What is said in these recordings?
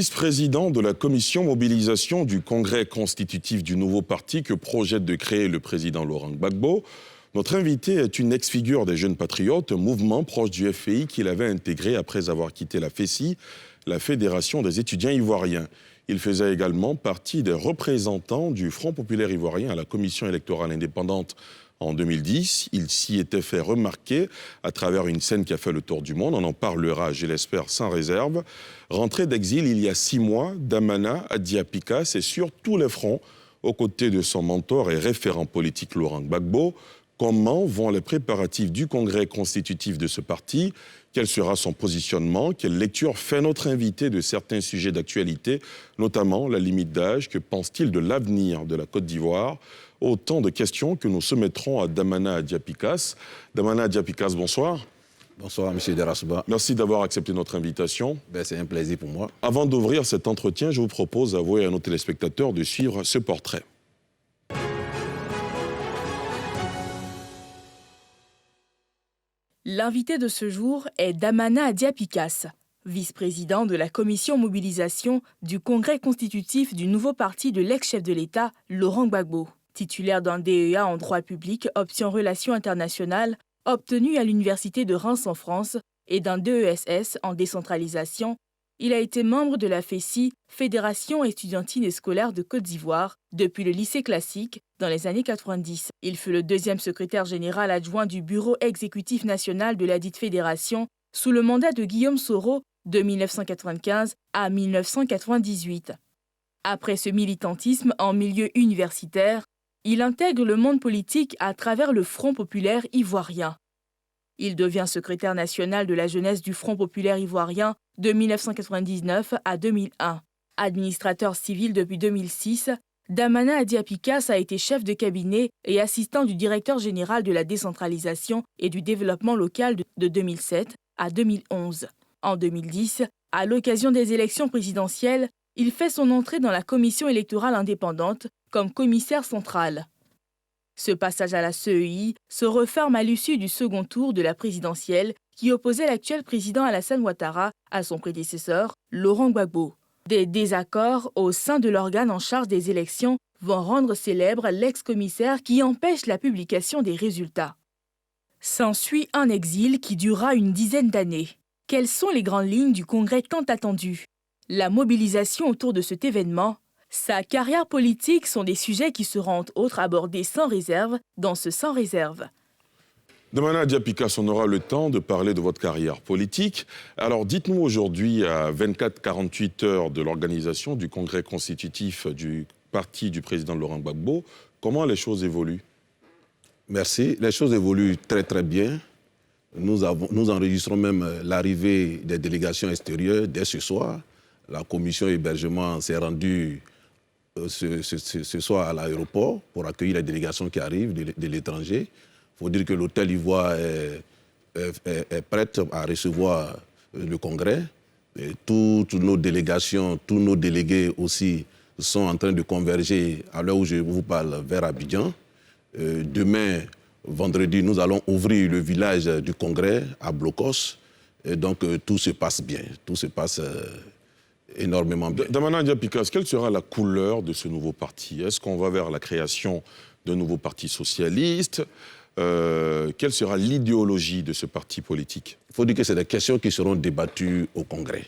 Vice-président de la commission mobilisation du congrès constitutif du nouveau parti que projette de créer le président Laurent Gbagbo, notre invité est une ex-figure des Jeunes Patriotes, mouvement proche du FPI qu'il avait intégré après avoir quitté la FESI, la Fédération des étudiants ivoiriens. Il faisait également partie des représentants du Front populaire ivoirien à la commission électorale indépendante en 2010. Il s'y était fait remarquer à travers une scène qui a fait le tour du monde. On en parlera, je l'espère, sans réserve. Rentré d'exil il y a 6 mois, Damana Diapika, c'est sur tous les fronts, aux côtés de son mentor et référent politique Laurent Gbagbo. Comment vont les préparatifs du congrès constitutif de ce parti? Quel sera son positionnement? Quelle lecture fait notre invité de certains sujets d'actualité, notamment la limite d'âge? Que pense-t-il de l'avenir de la Côte d'Ivoire? Autant de questions que nous soumettrons à Damana Diapikas. Damana Diapikas, bonsoir. Bonsoir, M. Darasouba. Merci d'avoir accepté notre invitation. C'est un plaisir pour moi. Avant d'ouvrir cet entretien, je vous propose à vous et à nos téléspectateurs de suivre ce portrait. L'invité de ce jour est Damana Diapikas, vice-président de la commission mobilisation du congrès constitutif du nouveau parti de l'ex-chef de l'État, Laurent Gbagbo. Titulaire d'un DEA en droit public, option relations internationales, obtenu à l'université de Reims en France, et d'un DESS en décentralisation, il a été membre de la FESI, Fédération estudiantine et scolaire de Côte d'Ivoire, depuis le lycée classique dans les années 90. Il fut le deuxième secrétaire général adjoint du bureau exécutif national de la dite fédération sous le mandat de Guillaume Soro de 1995 à 1998. Après ce militantisme en milieu universitaire, il intègre le monde politique à travers le Front populaire ivoirien. Il devient secrétaire national de la jeunesse du Front populaire ivoirien de 1999 à 2001. Administrateur civil depuis 2006, Damana Diapikas a été chef de cabinet et assistant du directeur général de la décentralisation et du développement local de 2007 à 2011. En 2010, à l'occasion des élections présidentielles, il fait son entrée dans la commission électorale indépendante comme commissaire central. Ce passage à la CEI se referme à l'issue du second tour de la présidentielle qui opposait l'actuel président Alassane Ouattara à son prédécesseur, Laurent Gbagbo. Des désaccords au sein de l'organe en charge des élections vont rendre célèbre l'ex-commissaire qui empêche la publication des résultats. S'ensuit un exil qui durera une dizaine d'années. Quelles sont les grandes lignes du congrès tant attendu? La mobilisation autour de cet événement, sa carrière politique sont des sujets qui seront entre autres abordés sans réserve dans ce Sans réserve. Damana Diapikas, on aura le temps de parler de votre carrière politique. Alors dites-nous aujourd'hui, à 24-48 heures de l'organisation du congrès constitutif du parti du président Laurent Gbagbo, comment les choses évoluent? Merci. Les choses évoluent très très bien. Nous enregistrons même l'arrivée des délégations extérieures dès ce soir. La commission hébergement s'est rendue ce soir à l'aéroport pour accueillir les délégations qui arrivent de l'étranger. Il faut dire que l'hôtel Ivoire est prête à recevoir le congrès. Et toutes nos délégations, tous nos délégués aussi sont en train de converger à l'heure où je vous parle vers Abidjan. Demain, vendredi, nous allons ouvrir le village du congrès à Blocos. Et donc tout se passe bien, tout se passe énormément bien. Damana Diapikas, quelle sera la couleur de ce nouveau parti? Est-ce qu'on va vers la création d'un nouveau parti socialiste? Quelle sera l'idéologie de ce parti politique? Il faut dire que c'est des questions qui seront débattues au Congrès.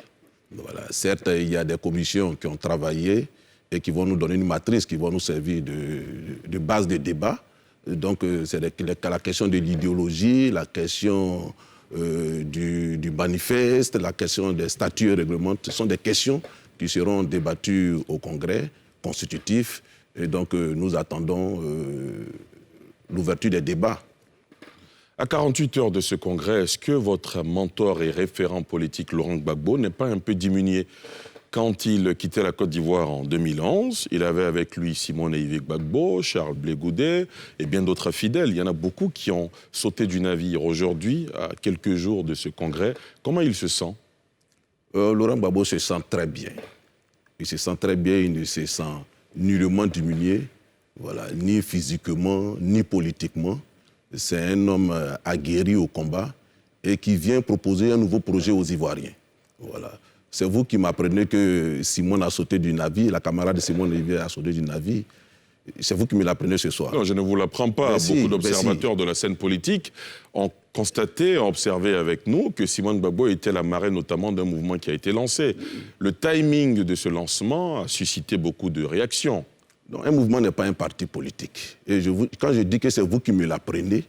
Voilà. Certes, il y a des commissions qui ont travaillé et qui vont nous donner une matrice, qui vont nous servir de base de débat. Donc, c'est la question de l'idéologie, la question du manifeste, la question des statuts et règlements. Ce sont des questions qui seront débattues au Congrès constitutif. Et donc, nous attendons l'ouverture des débats. À 48 heures de ce congrès, est-ce que votre mentor et référent politique Laurent Gbagbo n'est pas un peu diminué? Quand il quittait la Côte d'Ivoire en 2011, il avait avec lui Simone Yves Gbagbo, Charles Blé Goudet et bien d'autres fidèles. Il y en a beaucoup qui ont sauté du navire. Aujourd'hui, à quelques jours de ce congrès, comment il se sent? Laurent Gbagbo se sent très bien. Il se sent très bien, il ne se sent nullement diminué. Voilà, ni physiquement, ni politiquement. C'est un homme aguerri au combat et qui vient proposer un nouveau projet aux Ivoiriens. Voilà. C'est vous qui m'apprenez que Simone a sauté du navire, la camarade de Simone Olivier a sauté du navire. C'est vous qui me l'apprenez ce soir. Non, je ne vous l'apprends pas. Beaucoup d'observateurs de la scène politique ont constaté, ont observé avec nous que Simone Gbagbo était la marraine notamment d'un mouvement qui a été lancé. Le timing de ce lancement a suscité beaucoup de réactions. Non, un mouvement n'est pas un parti politique. Et quand je dis que c'est vous qui me l'apprenez,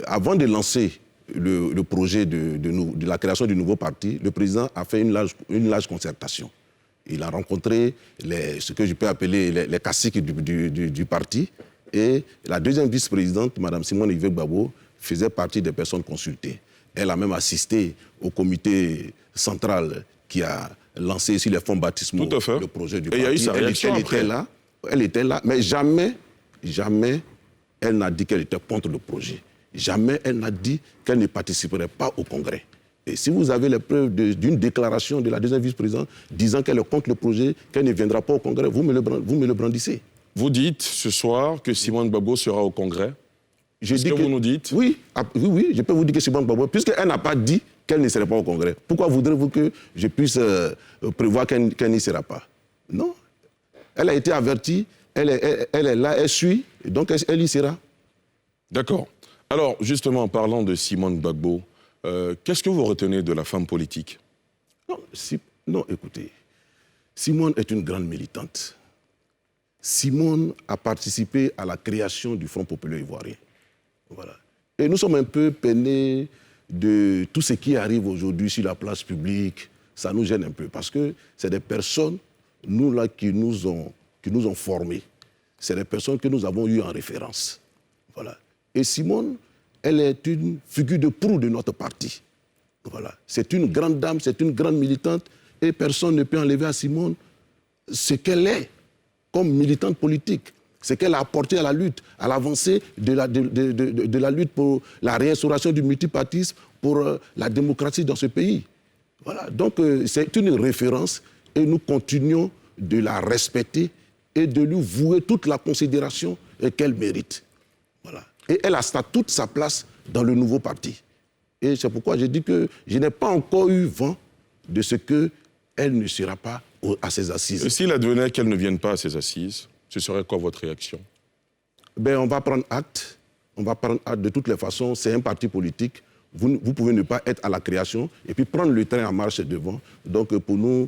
avant de lancer le projet de la création du nouveau parti, le président a fait une large concertation. Il a rencontré ce que je peux appeler les caciques du parti. Et la deuxième vice-présidente, Mme Simone Olivier Gbagbo, faisait partie des personnes consultées. Elle a même assisté au comité central qui a lancé sur les fonds baptismaux le projet du parti. Et il y a eu sa réaction elle était là, mais jamais elle n'a dit qu'elle était contre le projet. Jamais elle n'a dit qu'elle ne participerait pas au Congrès. Et si vous avez les preuves d'une déclaration de la deuxième vice-présidente disant qu'elle est contre le projet, qu'elle ne viendra pas au Congrès, vous me le brandissez. Vous dites ce soir que Simone Gbagbo sera au Congrès? C'est ce que vous nous dites? Oui, je peux vous dire que Simone Gbagbo, puisqu'elle n'a pas dit qu'elle ne serait pas au Congrès, pourquoi voudrez-vous que je puisse prévoir qu'elle n'y sera pas? Non. Elle a été avertie, elle est là, elle suit, et donc elle y sera. D'accord. Alors, justement, en parlant de Simone Gbagbo, qu'est-ce que vous retenez de la femme politique? Non, écoutez, Simone est une grande militante. Simone a participé à la création du Front populaire ivoirien. Voilà. Et nous sommes un peu peinés de tout ce qui arrive aujourd'hui sur la place publique. Ça nous gêne un peu parce que c'est des personnes, nous là, qui nous ont formés. C'est des personnes que nous avons eues en référence. Voilà. Et Simone, elle est une figure de proue de notre parti. Voilà. C'est une grande dame, c'est une grande militante, et personne ne peut enlever à Simone ce qu'elle est comme militante politique, ce qu'elle a apporté à la lutte, à l'avancée de la lutte pour la réinstauration du multipartisme, pour la démocratie dans ce pays. Voilà. Donc c'est une référence, et nous continuons de la respecter et de lui vouer toute la considération qu'elle mérite. Voilà. Et elle a toute sa place dans le nouveau parti. Et c'est pourquoi je dis que je n'ai pas encore eu vent de ce qu'elle ne sera pas à ses assises. Et s'il advenait qu'elle ne vienne pas à ses assises, ce serait quoi votre réaction? On va prendre acte. On va prendre acte. De toutes les façons, c'est un parti politique. Vous pouvez ne pas être à la création et puis prendre le train en marche devant. Donc pour nous,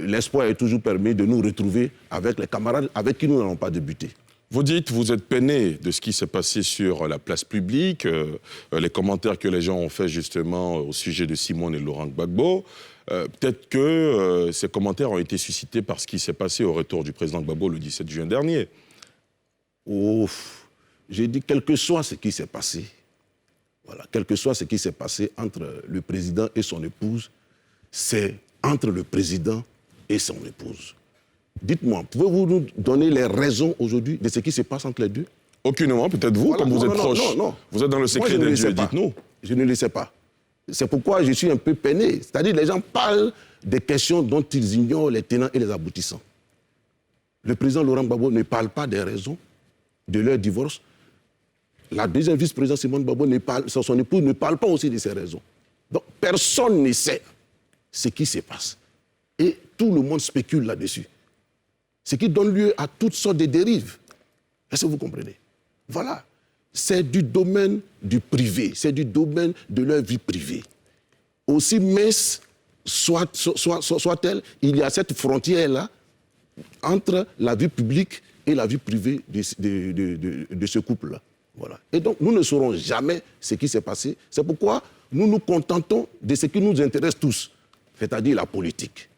l'espoir est toujours permis de nous retrouver avec les camarades avec qui nous n'allons pas débuter. Vous dites, vous êtes peiné de ce qui s'est passé sur la place publique, les commentaires que les gens ont faits justement au sujet de Simone et Laurent Gbagbo. Peut-être que ces commentaires ont été suscités par ce qui s'est passé au retour du président Gbagbo le 17 juin dernier. J'ai dit, quel que soit ce qui s'est passé, voilà, quel que soit ce qui s'est passé entre le président et son épouse, c'est entre le président et son épouse. Dites-moi, pouvez-vous nous donner les raisons aujourd'hui de ce qui se passe entre les deux? Aucunement, peut-être vous, voilà, comme vous êtes proche. Non. Vous êtes dans le secret des dieux, dites-nous. Je ne le sais pas. C'est pourquoi je suis un peu peiné. C'est-à-dire que les gens parlent des questions dont ils ignorent les tenants et les aboutissants. Le président Laurent Gbagbo ne parle pas des raisons de leur divorce. La deuxième vice-présidente Simone Gbagbo, son épouse, ne parle pas aussi de ces raisons. Donc personne ne sait ce qui se passe. Et tout le monde spécule là-dessus. Ce qui donne lieu à toutes sortes de dérives. Est-ce que vous comprenez? Voilà. C'est du domaine du privé, c'est du domaine de leur vie privée. Aussi mince soit-elle, il y a cette frontière-là entre la vie publique et la vie privée de ce couple-là. Voilà. Et donc, nous ne saurons jamais ce qui s'est passé. C'est pourquoi nous nous contentons de ce qui nous intéresse tous, c'est-à-dire la politique.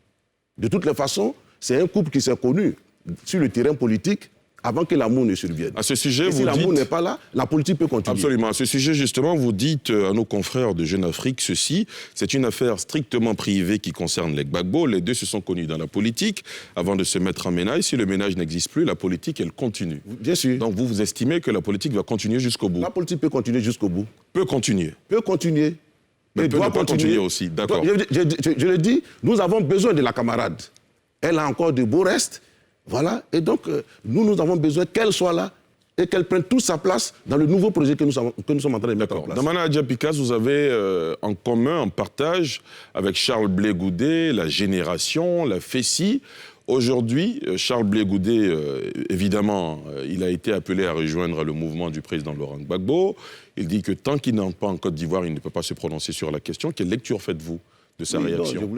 De toutes les façons, c'est un couple qui s'est connu sur le terrain politique avant que l'amour ne survienne. À ce sujet, et si l'amour n'est pas là, la politique peut continuer. Absolument. À ce sujet, justement, vous dites à nos confrères de Jeune Afrique ceci, c'est une affaire strictement privée qui concerne les Gbagbo. Les deux se sont connus dans la politique avant de se mettre en ménage. Si le ménage n'existe plus, la politique, elle continue. Bien sûr. Donc vous estimez que la politique va continuer jusqu'au bout? La politique peut continuer jusqu'au bout. Peut continuer. Peut continuer. Mais doit continuer aussi, d'accord. Je le dis, nous avons besoin de la camarade. Elle a encore de beaux restes. Voilà. Et donc, nous avons besoin qu'elle soit là et qu'elle prenne toute sa place dans le nouveau projet que nous sommes en train de mettre en place. Damana Adja-Picasse, vous avez en commun, en partage, avec Charles Blé Goudé, la Génération, la FESI. Aujourd'hui, Charles Blé Goudé, évidemment, il a été appelé à rejoindre le mouvement du président Laurent Gbagbo. Il dit que tant qu'il n'entre pas en Côte d'Ivoire, il ne peut pas se prononcer sur la question. Quelle lecture faites-vous de sa réaction?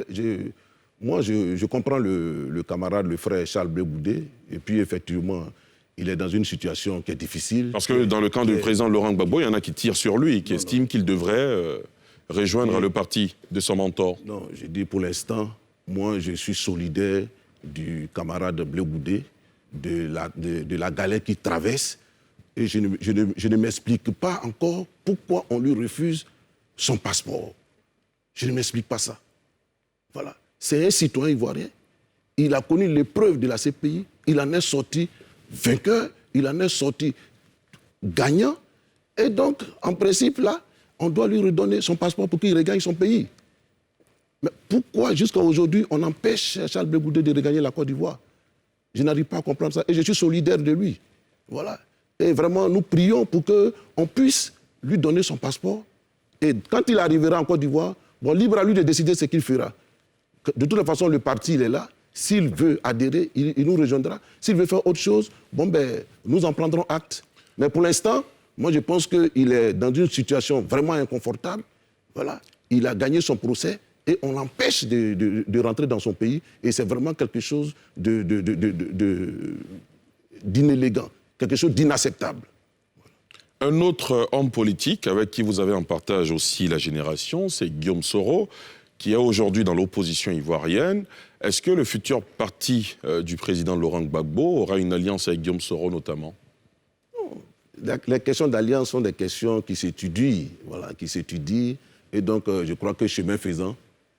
Moi, je comprends le camarade, le frère Charles Blé Goudé. Et puis, effectivement, il est dans une situation qui est difficile. Parce que dans le camp du président Laurent Gbagbo, il y en a qui tirent sur lui, qui estiment qu'il devrait rejoindre le parti de son mentor. Non, je dis pour l'instant, moi, je suis solidaire du camarade Blé Goudé, de la galère qu'il traverse. Et je ne m'explique pas encore pourquoi on lui refuse son passeport. Je ne m'explique pas ça. Voilà. C'est un citoyen ivoirien. Il a connu l'épreuve de la CPI. Il en est sorti vainqueur. Il en est sorti gagnant. Et donc, en principe, là, on doit lui redonner son passeport pour qu'il regagne son pays. Mais pourquoi, jusqu'à aujourd'hui, on empêche Charles Blé Goudé de regagner la Côte d'Ivoire? Je n'arrive pas à comprendre ça. Et je suis solidaire de lui. Voilà. Et vraiment, nous prions pour qu'on puisse lui donner son passeport. Et quand il arrivera en Côte d'Ivoire, bon, libre à lui de décider ce qu'il fera. De toute façon, le parti, il est là. S'il veut adhérer, il nous rejoindra. S'il veut faire autre chose, bon, ben, nous en prendrons acte. Mais pour l'instant, moi, je pense qu'il est dans une situation vraiment inconfortable. Voilà. Il a gagné son procès. Et on l'empêche de rentrer dans son pays. Et c'est vraiment quelque chose d'inélégant, quelque chose d'inacceptable. Un autre homme politique avec qui vous avez en partage aussi la Génération, c'est Guillaume Soro, qui est aujourd'hui dans l'opposition ivoirienne. Est-ce que le futur parti du président Laurent Gbagbo aura une alliance avec Guillaume Soro notamment? Les questions d'alliance sont des questions qui s'étudient. Voilà, qui s'étudient. Et donc, je crois que chemin faisant,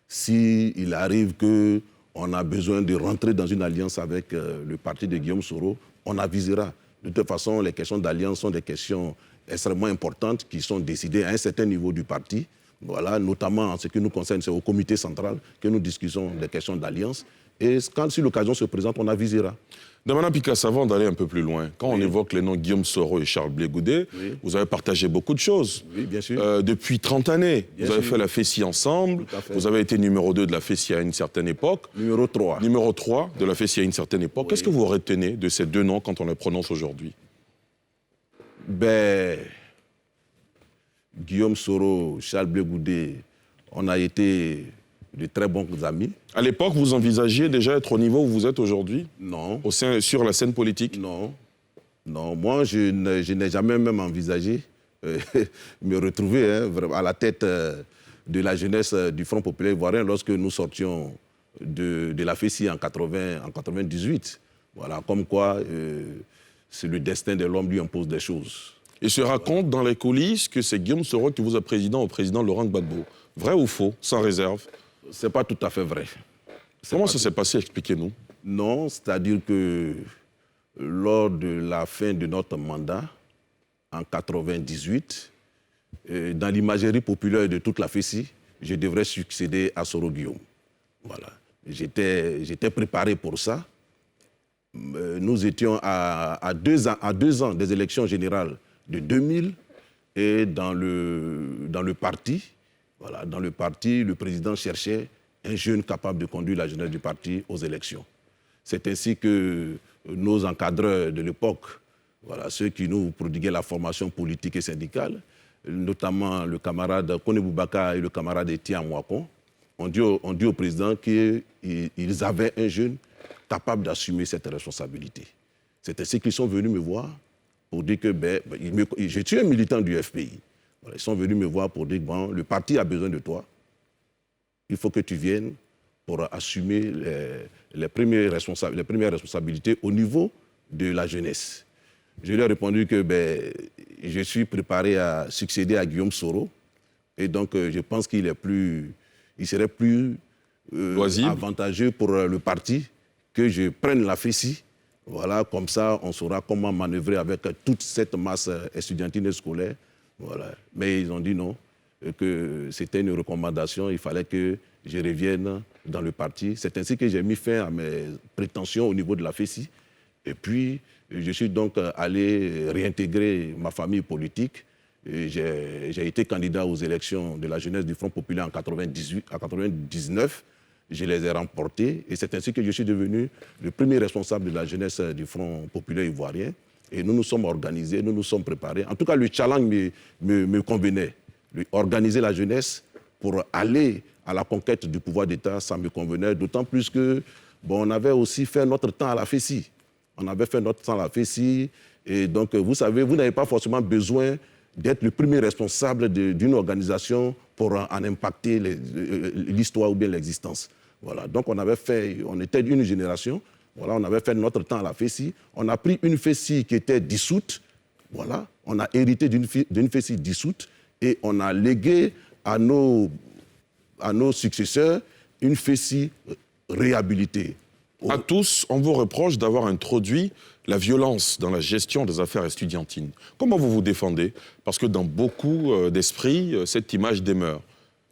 s'il arrive qu'on a besoin de rentrer dans une alliance avec le parti de Guillaume Soro, on avisera. De toute façon, les questions d'alliance sont des questions extrêmement importantes qui sont décidées à un certain niveau du parti. Voilà, notamment en ce qui nous concerne, c'est au comité central que nous discutons des questions d'alliance. Et si l'occasion se présente, on avisera. Damana Picasse, avant d'aller un peu plus loin, quand on évoque les noms Guillaume Soro et Charles Blé Goudé, vous avez partagé beaucoup de choses. Oui, bien sûr. Depuis 30 années, vous avez fait la FESI ensemble, vous avez été numéro 2 de la FESI à une certaine époque. Numéro 3. Numéro 3 de la FESI à une certaine époque. Qu'est-ce que vous retenez de ces deux noms quand on les prononce aujourd'hui? Ben, Guillaume Soro, Charles Blé Goudé, on a été de très bons amis. À l'époque, vous envisagiez déjà être au niveau où vous êtes aujourd'hui? Non. Sur la scène politique? Non. Non, moi, je n'ai jamais même envisagé me retrouver à la tête de la jeunesse du Front populaire ivoirien lorsque nous sortions de la FESI en 98. Voilà, comme quoi c'est le destin de l'homme lui impose des choses. Il se raconte dans les coulisses que c'est Guillaume Soro qui vous a président au président Laurent Gbagbo. Vrai ou faux, sans réserve? C'est pas tout à fait vrai. Comment ça s'est passé? Expliquez-nous. Non, c'est-à-dire que lors de la fin de notre mandat, en 98, dans l'imagerie populaire de toute la FESI, je devrais succéder à Soro Guillaume. Voilà. J'étais préparé pour ça. Nous étions à 2 ans des élections générales de 2000 et dans le parti, voilà, dans le parti, le président cherchait un jeune capable de conduire la jeunesse du parti aux élections. C'est ainsi que nos encadreurs de l'époque, voilà, ceux qui nous prodiguaient la formation politique et syndicale, notamment le camarade Kone Boubaka et le camarade Etienne Mouakon, ont dit au président qu'ils avaient un jeune capable d'assumer cette responsabilité. C'est ainsi qu'ils sont venus me voir pour dire que je suis un militant du FPI. Voilà, ils sont venus me voir pour dire que bon, le parti a besoin de toi. Il faut que tu viennes pour assumer les premières responsabilités au niveau de la jeunesse. Je lui ai répondu que je suis préparé à succéder à Guillaume Soro. Et donc, je pense qu'il serait plus avantageux pour le parti que je prenne la FESI. Voilà, comme ça, on saura comment manœuvrer avec toute cette masse estudiantine et scolaire. Voilà. Mais ils ont dit non, que c'était une recommandation, il fallait que je revienne dans le parti. C'est ainsi que j'ai mis fin à mes prétentions au niveau de la FESI. Et puis, je suis donc allé réintégrer ma famille politique. J'ai été candidat aux élections de la jeunesse du Front populaire en 1999. Je les ai remportées et c'est ainsi que je suis devenu le premier responsable de la jeunesse du Front populaire ivoirien. Et nous nous sommes organisés, nous nous sommes préparés. En tout cas, le challenge me convenait. Organiser la jeunesse pour aller à la conquête du pouvoir d'État, ça me convenait. D'autant plus que, on avait aussi fait notre temps à la FECI. On avait fait notre temps à la FECI. Et donc, vous savez, vous n'avez pas forcément besoin d'être le premier responsable d'une organisation pour en impacter l'histoire ou bien l'existence. Voilà. Donc, on était une génération. Voilà, on avait fait notre temps à la FECI. On a pris une FECI qui était dissoute. Voilà. On a hérité d'une FECI dissoute et on a légué à nos successeurs une FECI réhabilitée. À tous, on vous reproche d'avoir introduit la violence dans la gestion des affaires estudiantines. Comment vous vous défendez? Parce que dans beaucoup d'esprits, cette image demeure.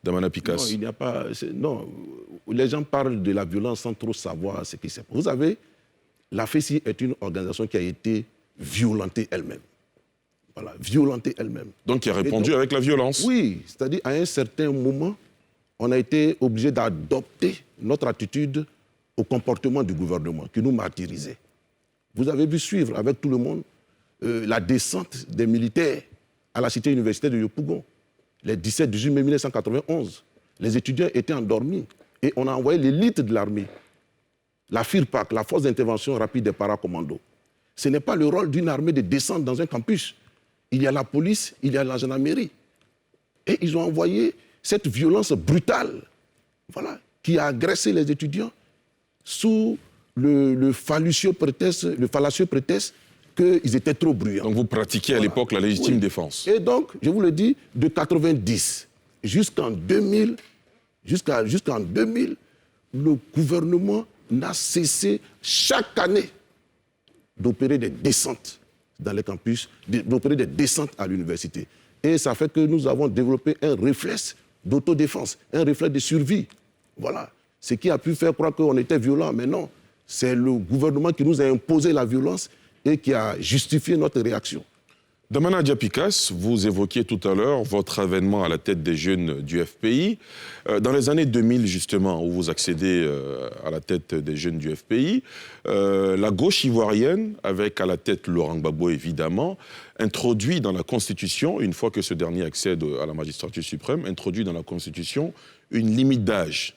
Damana Picasse. Non, il n'y a pas... Non, les gens parlent de la violence sans trop savoir ce qui s'est passé. Vous savez, la FECI est une organisation qui a été violentée elle-même. Voilà, violentée elle-même. Donc qui a répondu avec la violence. Oui, c'est-à-dire à un certain moment, on a été obligé d'adopter notre attitude au comportement du gouvernement qui nous martyrisait. Vous avez vu suivre avec tout le monde la descente des militaires à la cité universitaire de Yopougon. Les 17-18 mai 1991, les étudiants étaient endormis et on a envoyé l'élite de l'armée, la FIRPAC, la force d'intervention rapide des paracommandos. Ce n'est pas le rôle d'une armée de descendre dans un campus. Il y a la police, il y a la gendarmerie. Et ils ont envoyé cette violence brutale, voilà, qui a agressé les étudiants sous le fallacieux prétexte qu'ils étaient trop bruyants. Donc vous pratiquiez à l'époque la légitime défense. Et donc, je vous le dis, de 90 jusqu'en 2000, le gouvernement n'a cessé chaque année d'opérer des descentes dans les campus, d'opérer des descentes à l'université. Et ça fait que nous avons développé un réflexe d'autodéfense, un réflexe de survie. Voilà. Ce qui a pu faire croire qu'on était violent, mais non. C'est le gouvernement qui nous a imposé la violence et qui a justifié notre réaction. Damana Diapikas, vous évoquiez tout à l'heure votre avènement à la tête des jeunes du FPI. Dans les années 2000, justement, où vous accédez à la tête des jeunes du FPI, la gauche ivoirienne, avec à la tête Laurent Gbagbo évidemment, introduit dans la Constitution, une fois que ce dernier accède à la magistrature suprême, introduit dans la Constitution une limite d'âge,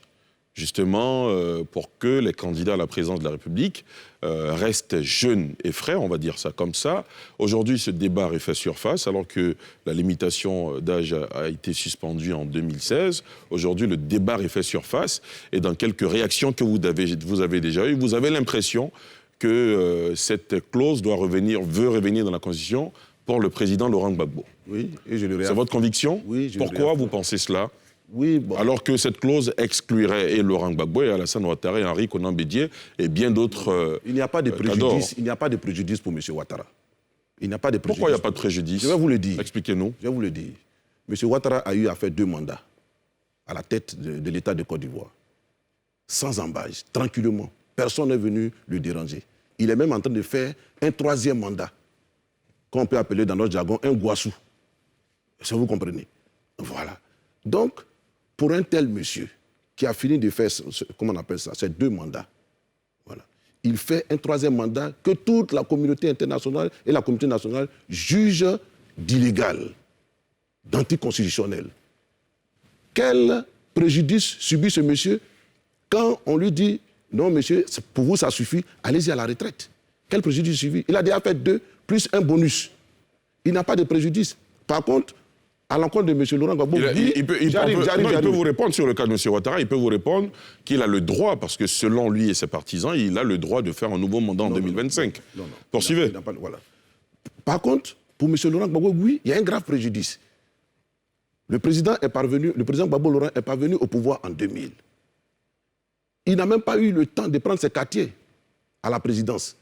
justement pour que les candidats à la présidence de la République restent jeunes et frais, on va dire ça comme ça. Aujourd'hui, ce débat refait surface, alors que la limitation d'âge a été suspendue en 2016. Aujourd'hui, le débat refait surface, et dans quelques réactions que vous avez déjà eues, vous avez l'impression que cette clause veut revenir dans la Constitution pour le président Laurent Gbagbo. Oui, et je le réaffirme. C'est votre conviction? Oui, Pourquoi vous pensez cela? Oui, bon. Alors que cette clause exclurait et Laurent Gbagbo, et Alassane Ouattara, et Henri Konan Bédié et bien d'autres. Il n'y a pas de préjudice. Il n'y a pas de préjudice pour M. Ouattara. Il n'y a pas de préjudice. Pourquoi il n'y a pas de préjudice? Je vais vous le dire. Expliquez-nous. Je vais vous le dire. M. Ouattara a eu à faire 2 mandats à la tête de l'État de Côte d'Ivoire, sans embâche, tranquillement. Personne n'est venu le déranger. Il est même en train de faire un 3e mandat, qu'on peut appeler dans notre jargon un guassou. Est-ce que vous comprenez? Voilà. Donc, pour un tel monsieur qui a fini de faire, comment on appelle ça, ces 2 mandats, voilà, il fait un 3e mandat que toute la communauté internationale et la communauté nationale jugent d'illégal, d'anticonstitutionnel. Quel préjudice subit ce monsieur quand on lui dit « Non, monsieur, pour vous, ça suffit, allez-y à la retraite ». Quel préjudice subit? Il a déjà fait 2 plus un bonus. Il n'a pas de préjudice. Par contre, à l'encontre de M. Laurent Gbagbo, il peut vous répondre sur le cas de M. Ouattara, il peut vous répondre qu'il a le droit, parce que selon lui et ses partisans, il a le droit de faire un nouveau mandat en 2025. Non. Poursuivez. Voilà. Par contre, pour M. Laurent Gbagbo, oui, il y a un grave préjudice. Le président Gbagbo Laurent est parvenu au pouvoir en 2000. Il n'a même pas eu le temps de prendre ses quartiers à la présidence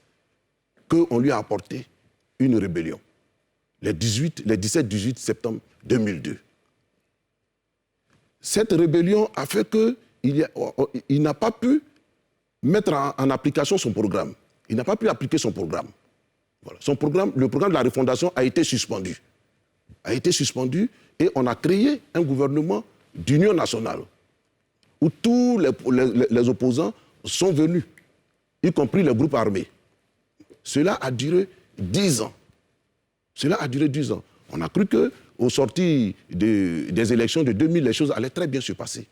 qu'on lui a apporté une rébellion. Les 17-18 septembre 2002. Cette rébellion a fait qu'il n'a pas pu mettre en application son programme. Il n'a pas pu appliquer son programme. Voilà. Le programme de la refondation a été suspendu. Et on a créé un gouvernement d'union nationale où tous les opposants sont venus, y compris les groupes armés. Cela a duré 10 ans. On a cru qu'au sorti des élections de 2000, les choses allaient très bien se passer.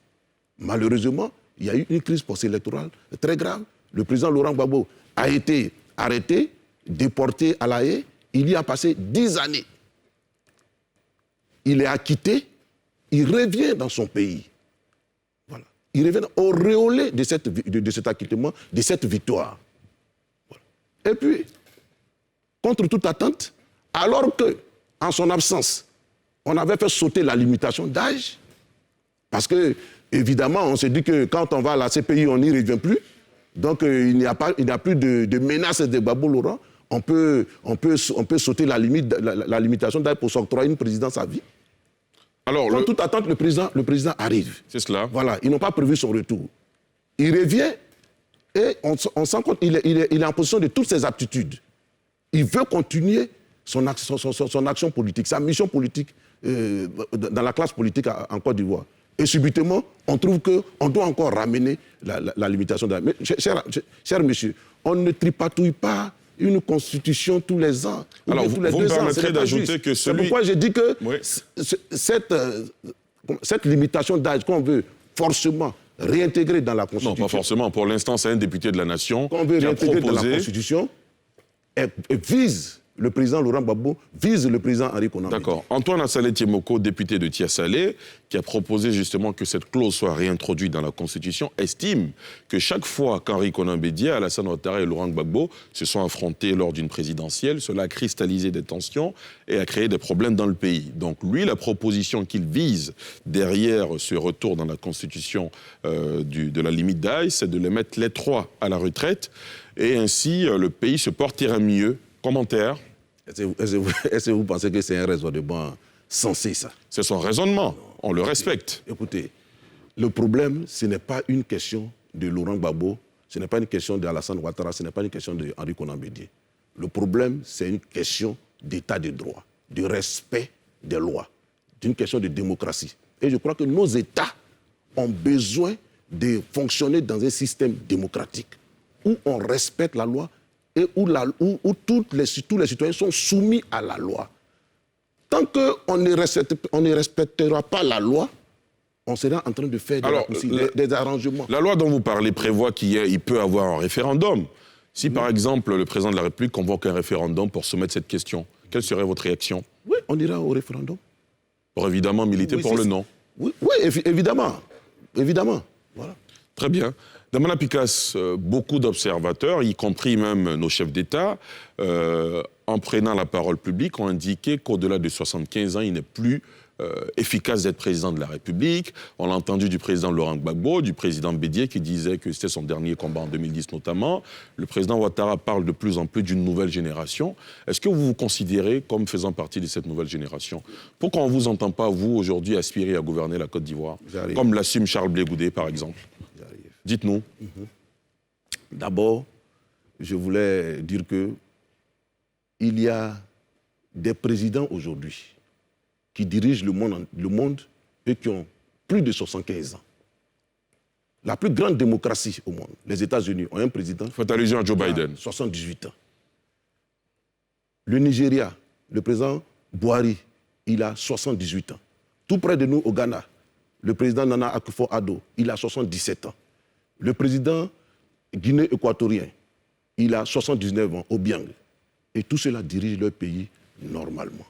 Malheureusement, il y a eu une crise post-électorale très grave. Le président Laurent Gbagbo a été arrêté, déporté à La Haye. Il y a passé 10 années. Il est acquitté, il revient dans son pays. Voilà. Il revient auréolé de cet acquittement, de cette victoire. Voilà. Et puis, contre toute attente, alors qu'en son absence, on avait fait sauter la limitation d'âge, parce que, évidemment, on s'est dit que quand on va à la CPI, on n'y revient plus. Donc, il n'y a plus de menace de Gbagbo Laurent. On peut sauter la limitation d'âge pour s'octroyer une présidence à vie. Alors, en toute attente, le président arrive. C'est cela. Voilà, ils n'ont pas prévu son retour. Il revient et on sent qu'il est en position de toutes ses aptitudes. Il veut continuer son action politique, sa mission politique dans la classe politique en Côte d'Ivoire. Et subitement, on trouve qu'on doit encore ramener la limitation d'âge. Mais, cher monsieur, on ne tripatouille pas une constitution tous les ans. Alors, vous me permettrez d'ajouter que C'est pourquoi j'ai dit que cette limitation d'âge qu'on veut forcément réintégrer dans la Constitution... Non, pas forcément. Pour l'instant, c'est un député de la nation qu'on veut réintégrer dans la Constitution et vise le président Laurent Gbagbo, vise le président Henri Konan Bédié. D'accord. Antoine Assalé Tiemoko, député de Tia-Salé, qui a proposé justement que cette clause soit réintroduite dans la Constitution, estime que chaque fois qu'Henri Konan Bédié, Alassane Ouattara et Laurent Gbagbo se sont affrontés lors d'une présidentielle, cela a cristallisé des tensions et a créé des problèmes dans le pays. Donc lui, la proposition qu'il vise derrière ce retour dans la Constitution de la limite d'âge, c'est de les mettre les trois à la retraite et ainsi le pays se portera mieux. Commentaire. Est-ce que vous pensez que c'est un raisonnement sensé, ça? C'est son raisonnement. On le respecte. Écoutez, le problème, ce n'est pas une question de Laurent Gbagbo, ce n'est pas une question d'Alassane Ouattara, ce n'est pas une question d'Henri Konan Bédié. Le problème, c'est une question d'état de droit, de respect des lois, d'une question de démocratie. Et je crois que nos États ont besoin de fonctionner dans un système démocratique où on respecte la loi et où tous les citoyens sont soumis à la loi. Tant qu'on ne respectera pas la loi, on sera en train de faire des arrangements. La loi dont vous parlez prévoit qu'il peut y avoir un référendum. Si, par exemple, le président de la République convoque un référendum pour soumettre cette question, quelle serait votre réaction? Oui, on ira au référendum. Pour évidemment militer pour le non. Oui, évidemment. Évidemment. Voilà. Très bien. Damana Picasse, beaucoup d'observateurs, y compris même nos chefs d'État, en prenant la parole publique, ont indiqué qu'au-delà de 75 ans, il n'est plus efficace d'être président de la République. On l'a entendu du président Laurent Gbagbo, du président Bédié, qui disait que c'était son dernier combat en 2010 notamment. Le président Ouattara parle de plus en plus d'une nouvelle génération. Est-ce que vous vous considérez comme faisant partie de cette nouvelle génération? Pourquoi on ne vous entend pas, vous, aujourd'hui, aspirer à gouverner la Côte d'Ivoire? Comme l'assume Charles Blé Goudé, par exemple. Dites-nous. D'abord, je voulais dire qu'il y a des présidents aujourd'hui qui dirigent le monde et qui ont plus de 75 ans. La plus grande démocratie au monde, les États-Unis, ont un président... Faites allusion à Joe Biden. 78 ans. Le Nigeria, le président Buhari, il a 78 ans. Tout près de nous, au Ghana, le président Nana Akufo-Addo, il a 77 ans. Le président guinéen-équatorien, il a 79 ans, Obiang. Et tout cela dirige leur pays normalement.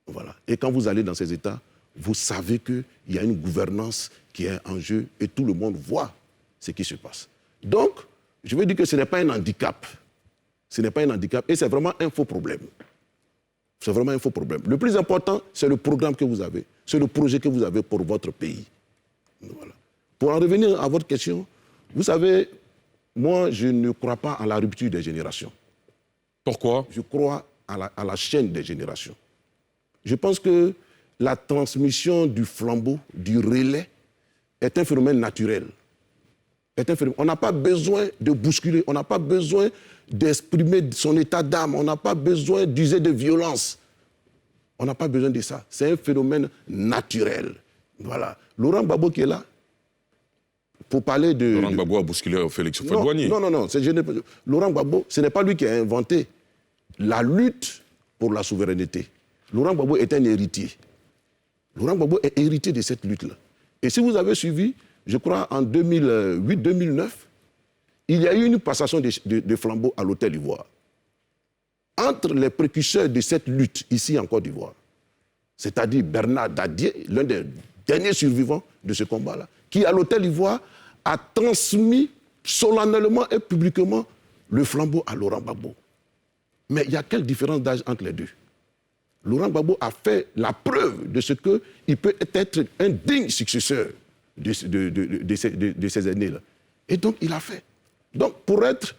Voilà. Et quand vous allez dans ces États, vous savez qu'il y a une gouvernance qui est en jeu et tout le monde voit ce qui se passe. Donc, je veux dire que ce n'est pas un handicap. Ce n'est pas un handicap et c'est vraiment un faux problème. C'est vraiment un faux problème. Le plus important, c'est le programme que vous avez, c'est le projet que vous avez pour votre pays. Voilà. Pour en revenir à votre question, vous savez, moi, je ne crois pas à la rupture des générations. Pourquoi? Je crois à la chaîne des générations. Je pense que la transmission du flambeau, du relais, est un phénomène naturel. est un phénomène. On n'a pas besoin de bousculer, on n'a pas besoin d'exprimer son état d'âme, on n'a pas besoin d'user de violence. On n'a pas besoin de ça. C'est un phénomène naturel. Voilà. Laurent Gbagbo qui est là, pour parler de... Laurent Gbagbo a bousculé Félix Houphouët-Boigny. Non. Laurent Gbagbo, ce n'est pas lui qui a inventé la lutte pour la souveraineté. Laurent Gbagbo est un héritier. Laurent Gbagbo est héritier de cette lutte-là. Et si vous avez suivi, je crois en 2008-2009, il y a eu une passation de flambeau à l'Hôtel Ivoire. Entre les précurseurs de cette lutte ici en Côte d'Ivoire, c'est-à-dire Bernard Dadier, l'un des derniers survivants de ce combat-là, qui à l'Hôtel Ivoire a transmis solennellement et publiquement le flambeau à Laurent Gbagbo. Mais il y a quelle différence d'âge entre les deux? Laurent Gbagbo a fait la preuve de ce qu'il peut être un digne successeur de ces aînés-là. Et donc, il a fait. Donc, pour être...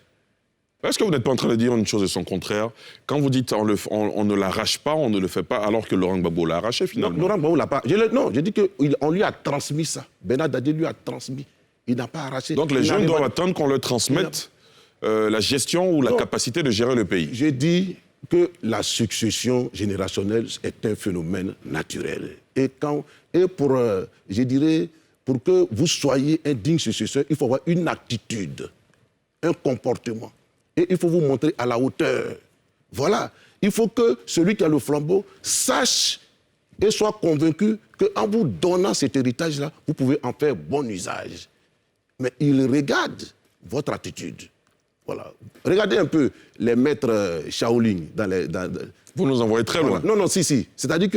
Est-ce que vous n'êtes pas en train de dire une chose et son contraire? Quand vous dites on ne l'arrache pas, on ne le fait pas, alors que Laurent Gbagbo l'a arraché finalement? Non, Laurent Gbagbo l'a pas... Non, j'ai dit qu'on lui a transmis ça. Bernard Dadier lui a transmis. Il n'a pas arraché. Donc, les jeunes doivent attendre qu'on leur transmette la gestion ou la capacité de gérer le pays? J'ai dit que la succession générationnelle est un phénomène naturel. Et pour que vous soyez un digne successeur, il faut avoir une attitude, un comportement. Et il faut vous montrer à la hauteur. Voilà. Il faut que celui qui a le flambeau sache et soit convaincu qu'en vous donnant cet héritage-là, vous pouvez en faire bon usage. Mais il regarde votre attitude. Voilà. Regardez un peu les maîtres Shaolin. Vous nous envoyez très loin. Non, si. C'est-à-dire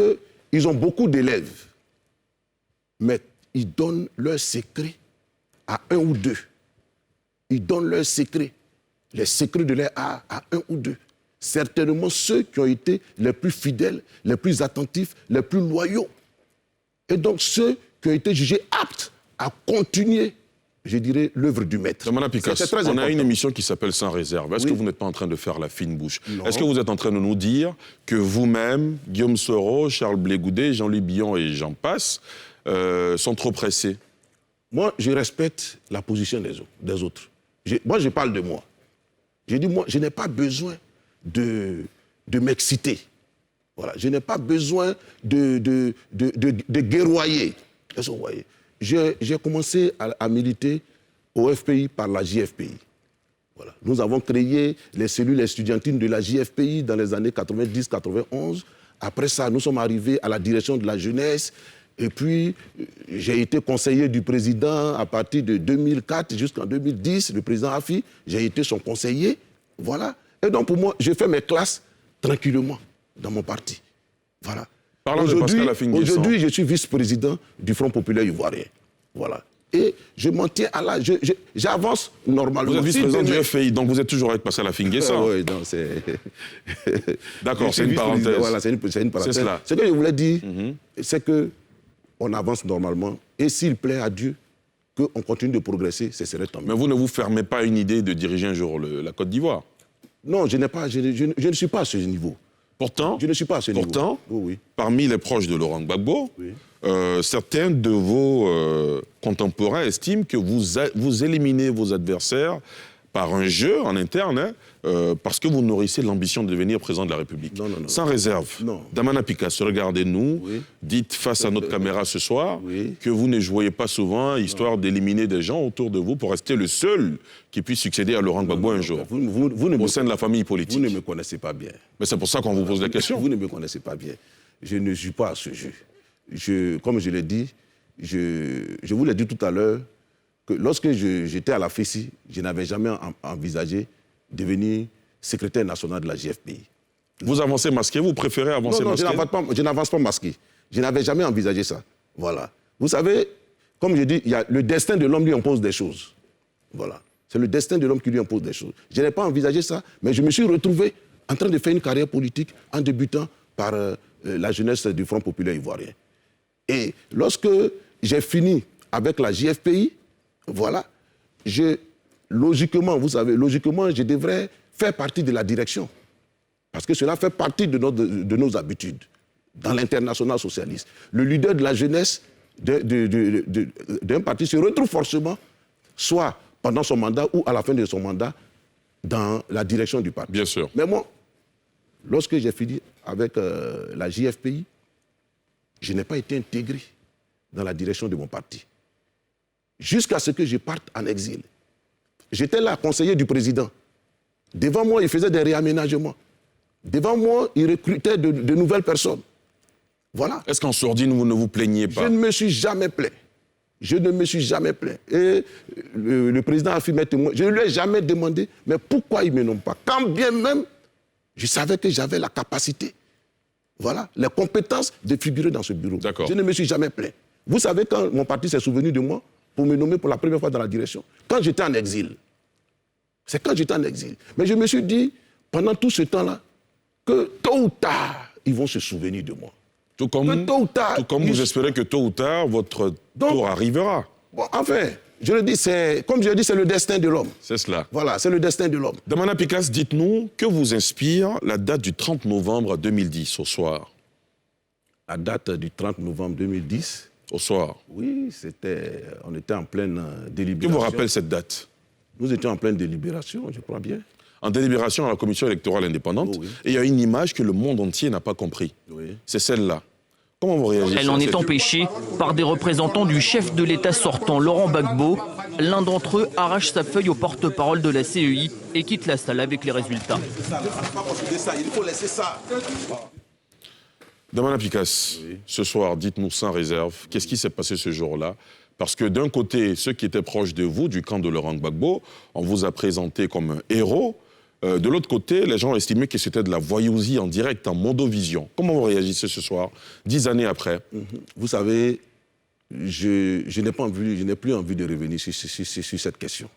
qu'ils ont beaucoup d'élèves. Mais ils donnent leurs secrets à un ou deux. Ils donnent leurs secrets, les secrets de leur art à un ou deux. Certainement ceux qui ont été les plus fidèles, les plus attentifs, les plus loyaux. Et donc ceux qui ont été jugés aptes à continuer, je dirais, l'œuvre du maître. Damana Picasse, on a une émission qui s'appelle Sans réserve. Est-ce que vous n'êtes pas en train de faire la fine bouche? Est-ce que vous êtes en train de nous dire que vous-même, Guillaume Soro, Charles Blé Goudet, Jean-Louis Billon et j'en passe, sont trop pressés? Moi, je respecte la position des autres. Moi, je parle de moi. Je dis, moi, je n'ai pas besoin de m'exciter. Voilà. Je n'ai pas besoin de guerroyer. Est-ce que vous voyez? J'ai commencé à militer au FPI par la JFPI. Voilà. Nous avons créé les cellules estudiantines de la JFPI dans les années 90-91. Après ça, nous sommes arrivés à la direction de la jeunesse. Et puis, j'ai été conseiller du président à partir de 2004 jusqu'en 2010, le président Afi. J'ai été son conseiller. Voilà. Et donc, pour moi, j'ai fait mes classes tranquillement dans mon parti. Voilà. Aujourd'hui, je suis vice-président du Front populaire ivoirien. Voilà. Et je m'en tiens à là. J'avance normalement. Vous êtes vice-président du FPI, donc vous êtes toujours avec Pascal Affi-N'Guessan. Oui, donc c'est... D'accord, c'est une parenthèse. Voilà, c'est une parenthèse. C'est cela. Ce que je voulais dire, c'est qu'on avance normalement. Et s'il plaît à Dieu qu'on continue de progresser, ce serait tant mieux. Mais vous ne vous fermez pas une idée de diriger un jour la Côte d'Ivoire? Non, je ne suis pas à ce niveau. Pourtant, je ne suis pas à ce niveau. Oui. Parmi les proches de Laurent Gbagbo, certains de vos contemporains estiment que vous éliminez vos adversaires par un jeu en interne, parce que vous nourrissez l'ambition de devenir président de la République. Non. Sans réserve. Non. Damana Picasse, regardez-nous, dites face à notre caméra ce soir que vous ne jouez pas souvent, histoire d'éliminer des gens autour de vous pour rester le seul qui puisse succéder à Laurent Gbagbo un jour, au sein de la famille politique. Vous ne me connaissez pas bien. Mais c'est pour ça qu'on vous pose la question. Vous ne me connaissez pas bien. Je ne joue pas à ce jeu. Comme je l'ai dit, je vous l'ai dit tout à l'heure, que lorsque j'étais à la FECI, je n'avais jamais envisagé devenir secrétaire national de la JFPI. Vous avancez masqué, vous préférez avancer masqué? Non, je n'avance pas masqué. Je n'avais jamais envisagé ça. Voilà. Vous savez, comme je dis, le destin de l'homme lui impose des choses. Voilà. C'est le destin de l'homme qui lui impose des choses. Je n'ai pas envisagé ça, mais je me suis retrouvé en train de faire une carrière politique en débutant par la jeunesse du Front populaire ivoirien. Et lorsque j'ai fini avec la JFPI, voilà, logiquement, vous savez, je devrais faire partie de la direction. Parce que cela fait partie de nos habitudes dans l'international socialiste. Le leader de la jeunesse d'un parti se retrouve forcément soit pendant son mandat ou à la fin de son mandat dans la direction du parti. Bien sûr. Mais moi, lorsque j'ai fini avec la JFPI, je n'ai pas été intégré dans la direction de mon parti. Jusqu'à ce que je parte en exil. J'étais là, conseiller du président. Devant moi, il faisait des réaménagements. Devant moi, il recrutait de nouvelles personnes. Voilà. Est-ce qu'en sourdine, vous ne vous plaignez pas? Je ne me suis jamais plaint. Je ne me suis jamais plaint. Et le président a fait mes témoins. Je ne lui ai jamais demandé, mais pourquoi il ne me nomme pas? Quand bien même, je savais que j'avais la capacité, voilà, les compétences de figurer dans ce bureau. Je ne me suis jamais plaint. Vous savez quand mon parti s'est souvenu de moi pour me nommer pour la première fois dans la direction? Quand j'étais en exil. C'est quand j'étais en exil. Mais je me suis dit, pendant tout ce temps-là, que tôt ou tard, ils vont se souvenir de moi. Tout comme vous espérez que tôt ou tard, votre tour arrivera. Bon, enfin, je le dis, comme je le dis, c'est le destin de l'homme. C'est cela. Voilà, c'est le destin de l'homme. Damana Picasse, dites-nous, que vous inspire la date du 30 novembre 2010, au soir? La date du 30 novembre 2010? Au soir. Oui, on était en pleine délibération. Que vous rappelle cette date? Nous étions en pleine délibération, je crois bien. En délibération à la commission électorale indépendante, oui. Et il y a une image que le monde entier n'a pas compris. Oui. C'est celle-là. Comment vous réagissez? Elle en est empêchée par des représentants du chef de l'État sortant, Laurent Gbagbo. L'un d'entre eux arrache sa feuille au porte-parole de la CEI et quitte la salle avec les résultats. Il faut laisser ça. Damana Picasse, oui. Ce soir, dites-nous sans réserve, qu'est-ce qui s'est passé ce jour-là? Parce que d'un côté, ceux qui étaient proches de vous, du camp de Laurent Gbagbo, on vous a présenté comme un héros. De l'autre côté, les gens estimaient que c'était de la voyousie en direct, en mondovision. Comment vous réagissez ce soir, 10 années après? Vous savez, je n'ai plus envie de revenir sur cette question.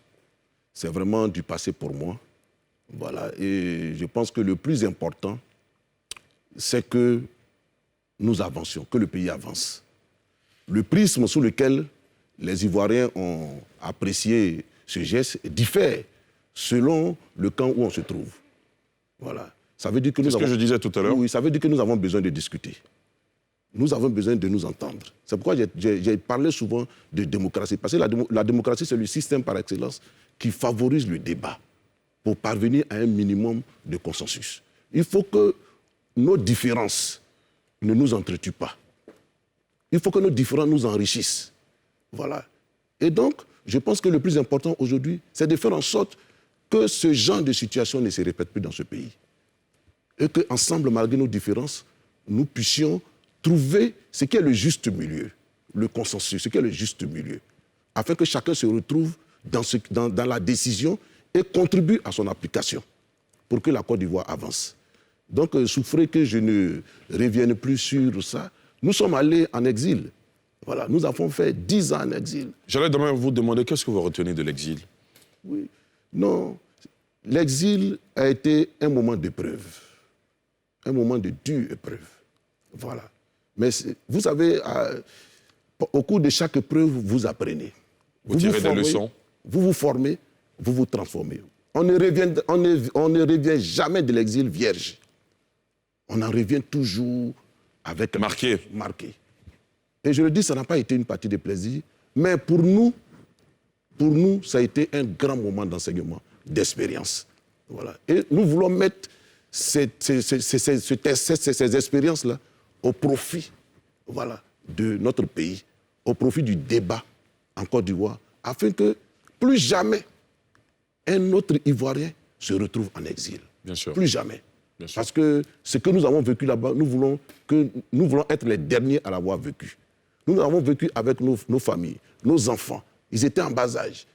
C'est vraiment du passé pour moi. Voilà. Et je pense que le plus important, c'est que nous avancions, que le pays avance. Le prisme sous lequel les Ivoiriens ont apprécié ce geste diffère selon le camp où on se trouve. Voilà. Ça veut dire que c'est ce que je disais tout à l'heure. Oui, ça veut dire que nous avons besoin de discuter. Nous avons besoin de nous entendre. C'est pourquoi j'ai parlé souvent de démocratie. Parce que la démocratie, c'est le système par excellence qui favorise le débat pour parvenir à un minimum de consensus. Il faut que nos différences ne nous entretuent pas. Il faut que nos différences nous enrichissent. Voilà. Et donc, je pense que le plus important aujourd'hui, c'est de faire en sorte que ce genre de situation ne se répète plus dans ce pays. Et qu'ensemble, malgré nos différences, nous puissions trouver ce qui est le juste milieu, le consensus, ce qui est le juste milieu, afin que chacun se retrouve dans la décision et contribue à son application pour que la Côte d'Ivoire avance. Donc, souffrez que je ne revienne plus sur ça. Nous sommes allés en exil. Voilà, nous avons fait 10 ans en exil. J'allais demain vous demander qu'est-ce que vous retenez de l'exil? Oui, non, l'exil a été un moment d'épreuve, un moment de dure épreuve. Voilà. Mais vous savez, au cours de chaque épreuve, vous apprenez. Vous tirez des leçons. Vous vous formez, vous vous transformez. On ne revient jamais de l'exil vierge. On en revient toujours avec... Marqué. Et je le dis, ça n'a pas été une partie de plaisir, mais pour nous, ça a été un grand moment d'enseignement, d'expérience. Voilà. Et nous voulons mettre ces expériences-là au profit, voilà, de notre pays, au profit du débat en Côte d'Ivoire, afin que plus jamais un autre Ivoirien se retrouve en exil. Bien sûr. Plus jamais. Bien sûr. Parce que ce que nous avons vécu là-bas, nous voulons être les derniers à l'avoir vécu. Nous l'avons vécu avec nos familles, nos enfants. Ils étaient en bas âge.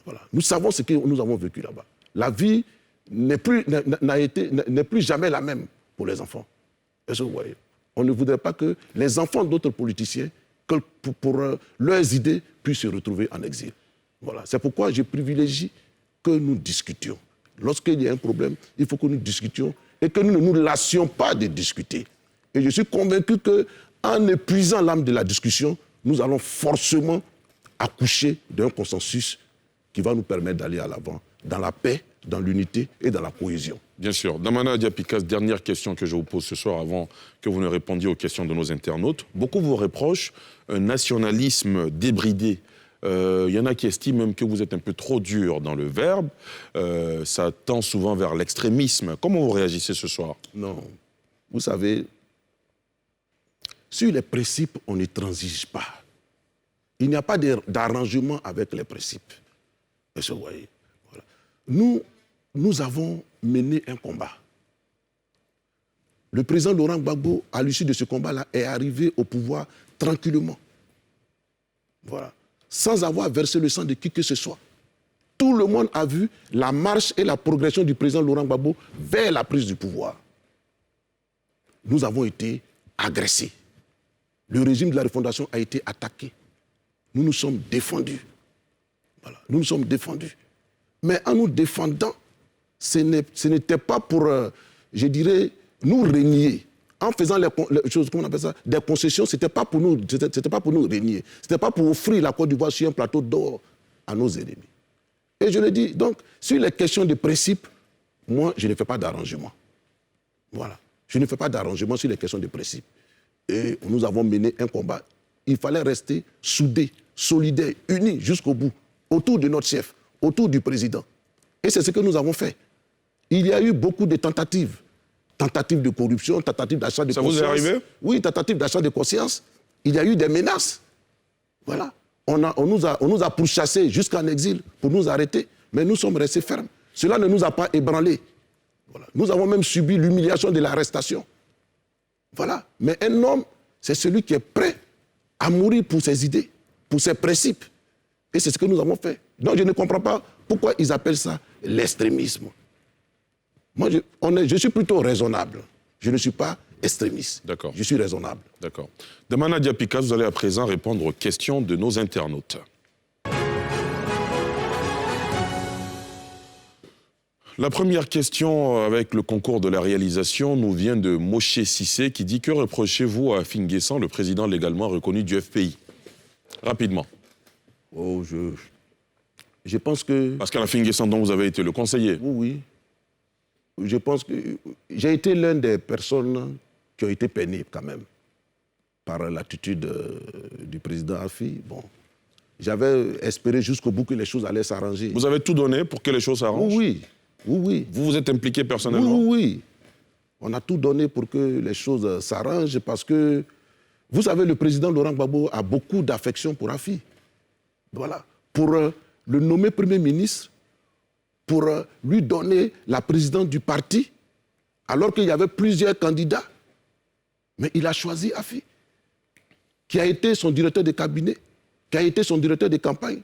Voilà. Nous savons ce que nous avons vécu là-bas. La vie n'est plus jamais la même pour les enfants. Est-ce que vous voyez? On ne voudrait pas que les enfants d'autres politiciens, que pour leurs idées, puissent se retrouver en exil. Voilà. C'est pourquoi je privilégie que nous discutions. Lorsqu'il y a un problème, il faut que nous discutions et que nous ne nous lassions pas de discuter. Et je suis convaincu qu'en épuisant l'âme de la discussion, nous allons forcément accoucher d'un consensus qui va nous permettre d'aller à l'avant, dans la paix, dans l'unité et dans la cohésion. Bien sûr. Damana Picasse, dernière question que je vous pose ce soir avant que vous ne répondiez aux questions de nos internautes. Beaucoup vous reprochent un nationalisme débridé Il y en a qui estiment même que vous êtes un peu trop dur dans le verbe. Ça tend souvent vers l'extrémisme. Comment vous réagissez ce soir? Non. Vous savez, sur les principes, on ne transige pas. Il n'y a pas d'arrangement avec les principes. Vous voyez, voilà. Nous avons mené un combat. Le président Laurent Gbagbo, à l'issue de ce combat-là, est arrivé au pouvoir tranquillement. Voilà. Sans avoir versé le sang de qui que ce soit. Tout le monde a vu la marche et la progression du président Laurent Gbagbo vers la prise du pouvoir. Nous avons été agressés. Le régime de la refondation a été attaqué. Nous nous sommes défendus. Voilà. Nous nous sommes défendus. Mais en nous défendant, ce n'était pas pour, je dirais, nous régner. En faisant les choses, comment on appelle ça, des concessions, ce n'était pas pour nous régner. Ce n'était pas pour offrir la Côte d'Ivoire sur un plateau d'or à nos ennemis. Et je le dis, donc, sur les questions de principe, moi, je ne fais pas d'arrangement. Voilà. Je ne fais pas d'arrangement sur les questions de principe. Et nous avons mené un combat. Il fallait rester soudés, solidaires, unis jusqu'au bout, autour de notre chef, autour du président. Et c'est ce que nous avons fait. Il y a eu beaucoup de tentatives. Tentatives de corruption, tentatives d'achat de conscience. Ça vous est arrivé? Oui, tentatives d'achat de conscience. Il y a eu des menaces. Voilà. On nous a pourchassés jusqu'en exil pour nous arrêter. Mais nous sommes restés fermes. Cela ne nous a pas ébranlés. Voilà. Nous avons même subi l'humiliation de l'arrestation. Voilà. Mais un homme, c'est celui qui est prêt à mourir pour ses idées, pour ses principes. Et c'est ce que nous avons fait. Donc je ne comprends pas pourquoi ils appellent ça l'extrémisme. Moi, je suis plutôt raisonnable. Je ne suis pas extrémiste. D'accord. Je suis raisonnable. D'accord. Damana Diapikas, vous allez à présent répondre aux questions de nos internautes. La première question, avec le concours de la réalisation, nous vient de Moshe Sissé qui dit: que reprochez-vous à Afin N'Guessan, le président légalement reconnu du FPI? Rapidement. Oh, je pense que... Parce qu'à Afin N'Guessan, dont vous avez été le conseiller. Oui. Je pense que j'ai été l'une des personnes qui ont été peinées quand même par l'attitude du président Afi. Bon, j'avais espéré jusqu'au bout que les choses allaient s'arranger. Vous avez tout donné pour que les choses s'arrangent? Oui, oui. Vous vous êtes impliqué personnellement? Oui. On a tout donné pour que les choses s'arrangent parce que, vous savez, le président Laurent Gbagbo a beaucoup d'affection pour Afi. Voilà. Pour le nommer Premier ministre, pour lui donner la présidence du parti, alors qu'il y avait plusieurs candidats. Mais il a choisi Afi, qui a été son directeur de cabinet, qui a été son directeur de campagne.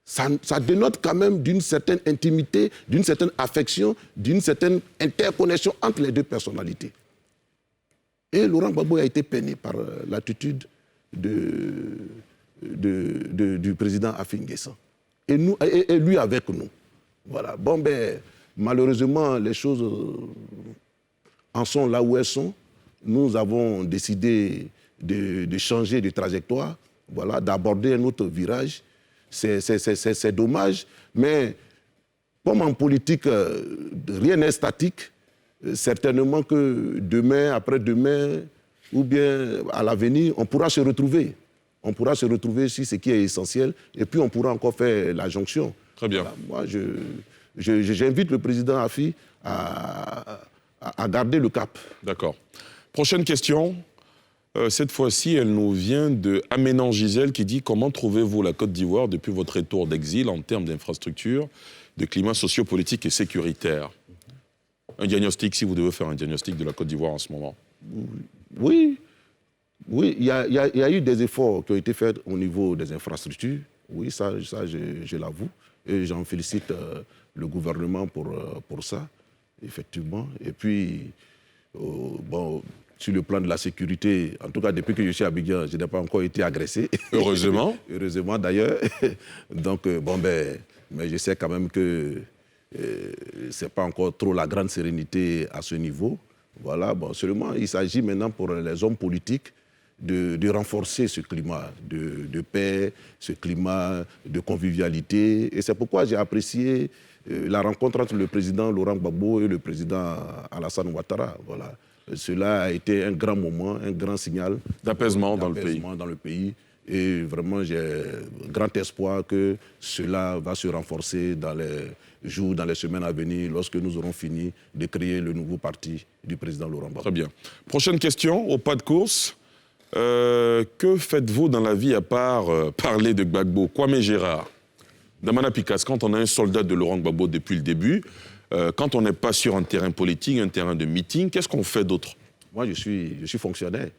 Ça dénote quand même d'une certaine intimité, d'une certaine affection, d'une certaine interconnexion entre les deux personnalités. Et Laurent Gbagbo a été peiné par l'attitude du président Afin N'Guessan. Et lui avec nous. Voilà. Bon, ben, malheureusement, les choses en sont là où elles sont. Nous avons décidé de changer de trajectoire, voilà, d'aborder un autre virage. C'est dommage, mais comme en politique, rien n'est statique. Certainement que demain, après-demain, ou bien à l'avenir, on pourra se retrouver. On pourra se retrouver sur ce qui est essentiel, et puis on pourra encore faire la jonction. Très bien. Voilà. Moi, j'invite le président Afi à garder le cap. D'accord. Prochaine question. Cette fois-ci, elle nous vient de Aménan Gisèle qui dit: comment trouvez-vous la Côte d'Ivoire depuis votre retour d'exil en termes d'infrastructures, de climat sociopolitique et sécuritaire? Un diagnostic, si vous devez faire un diagnostic de la Côte d'Ivoire en ce moment. Oui, il y a eu des efforts qui ont été faits au niveau des infrastructures. Oui, ça je l'avoue. Et j'en félicite le gouvernement pour ça, effectivement. Et puis, bon, sur le plan de la sécurité, en tout cas, depuis que je suis à Abidjan, je n'ai pas encore été agressé. Heureusement. Heureusement, d'ailleurs. Donc, bon, ben, mais je sais quand même que ce n'est pas encore trop la grande sérénité à ce niveau. Voilà, bon, seulement, il s'agit maintenant pour les hommes politiques de renforcer ce climat de paix, ce climat de convivialité. Et c'est pourquoi j'ai apprécié la rencontre entre le président Laurent Gbagbo et le président Alassane Ouattara. Voilà. Cela a été un grand moment, un grand signal d'apaisement dans le pays. Et vraiment, j'ai grand espoir que cela va se renforcer dans les jours, dans les semaines à venir, lorsque nous aurons fini de créer le nouveau parti du président Laurent Gbagbo. Très bien. Prochaine question, au pas de course. Que faites-vous dans la vie à part parler de Gbagbo? Kwame Gérard, Damana Picasse, quand on a un soldat de Laurent Gbagbo depuis le début, quand on n'est pas sur un terrain politique, un terrain de meeting, qu'est-ce qu'on fait d'autre? Moi, je suis fonctionnaire.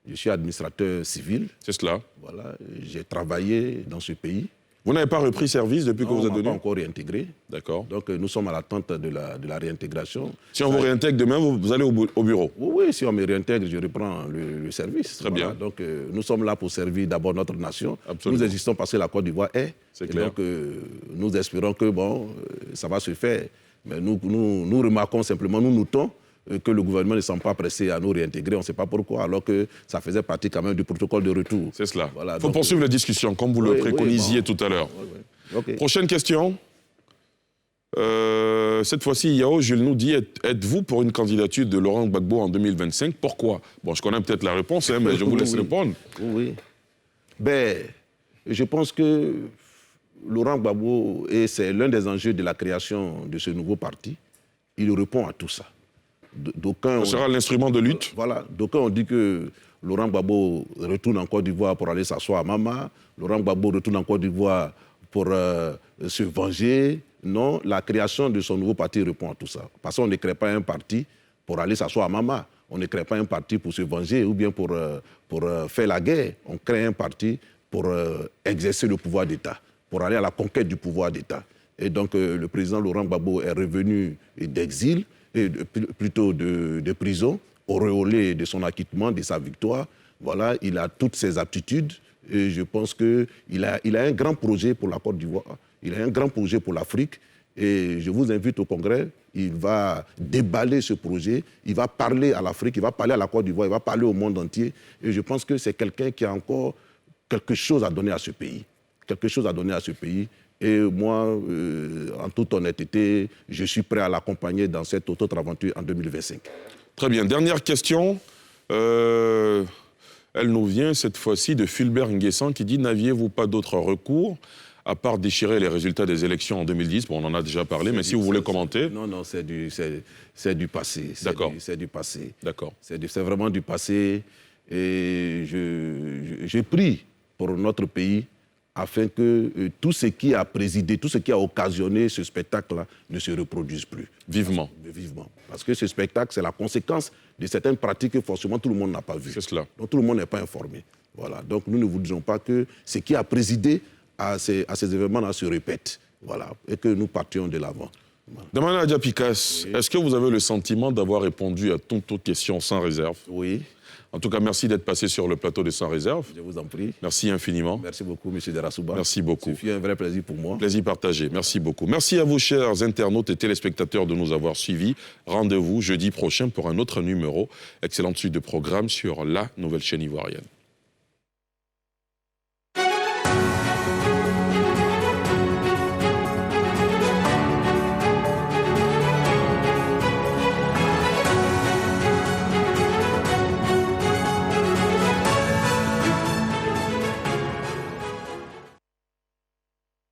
Je suis administrateur civil. C'est cela. Voilà, j'ai travaillé dans ce pays. Vous n'avez pas repris service depuis que vous êtes venu? Non, on n'a pas encore réintégré. D'accord. Donc nous sommes à l'attente de la réintégration. Si on vous réintègre demain, vous allez au bureau? Oui, si on me réintègre, je reprends le service. Très bien. Donc nous sommes là pour servir d'abord notre nation. Absolument. Nous existons parce que la Côte d'Ivoire est. C'est clair. Donc nous espérons que ça va se faire. Mais nous remarquons simplement, nous notons que le gouvernement ne semble pas pressé à nous réintégrer, on ne sait pas pourquoi, alors que ça faisait partie quand même du protocole de retour. C'est cela. Voilà, il faut poursuivre la discussion, comme vous le préconisiez tout à l'heure. Okay. Prochaine question. Cette fois-ci, Yao Jules nous dit, êtes-vous pour une candidature de Laurent Gbagbo en 2025? Pourquoi? Bon, je connais peut-être la réponse, mais je vous laisse répondre. Oui. Je pense que Laurent Gbagbo, et c'est l'un des enjeux de la création de ce nouveau parti, il répond à tout ça. Ça sera l'instrument de lutte? Voilà. D'aucuns ont dit que Laurent Gbagbo retourne en Côte d'Ivoire pour aller s'asseoir à Mama. Laurent Gbagbo retourne en Côte d'Ivoire pour se venger. Non, la création de son nouveau parti répond à tout ça. Parce qu'on ne crée pas un parti pour aller s'asseoir à Mama. On ne crée pas un parti pour se venger ou bien pour faire la guerre. On crée un parti pour exercer le pouvoir d'État, pour aller à la conquête du pouvoir d'État. Et donc le président Laurent Gbagbo est revenu d'exil, plutôt de prison, auréolé de son acquittement, de sa victoire. Voilà, il a toutes ses aptitudes et je pense qu'il a un grand projet pour la Côte d'Ivoire, il a un grand projet pour l'Afrique et je vous invite au Congrès, il va déballer ce projet, il va parler à l'Afrique, il va parler à la Côte d'Ivoire, il va parler au monde entier et je pense que c'est quelqu'un qui a encore quelque chose à donner à ce pays, quelque chose à donner à ce pays. Et moi, en toute honnêteté, je suis prêt à l'accompagner dans cette autre aventure en 2025. Très bien. Dernière question. Elle nous vient cette fois-ci de Fulbert Nguessan qui dit « N'aviez-vous pas d'autre recours à part déchirer les résultats des élections en 2010 ?» Bon, on en a déjà parlé, mais si vous voulez commenter. Non, c'est du passé. D'accord. C'est du passé. D'accord. C'est vraiment du passé. Et je prie pour notre pays afin que tout ce qui a présidé, tout ce qui a occasionné ce spectacle-là ne se reproduise plus. Vivement. Vivement. Parce que ce spectacle, c'est la conséquence de certaines pratiques que forcément tout le monde n'a pas vues. C'est cela. Donc tout le monde n'est pas informé. Voilà. Donc nous ne vous disons pas que ce qui a présidé à ces événements-là se répète. Voilà. Et que nous partions de l'avant. Voilà. Damana Adja Picasse, est-ce que vous avez le sentiment d'avoir répondu à toutes vos questions sans réserve? Oui. En tout cas, merci d'être passé sur le plateau de Sans Réserve. Je vous en prie. Merci infiniment. Merci beaucoup, M. Derassouba. Merci beaucoup. C'est un vrai plaisir pour moi. Plaisir partagé. Merci beaucoup. Merci à vous, chers internautes et téléspectateurs, de nous avoir suivis. Rendez-vous jeudi prochain pour un autre numéro. Excellente suite de programme sur la nouvelle chaîne ivoirienne.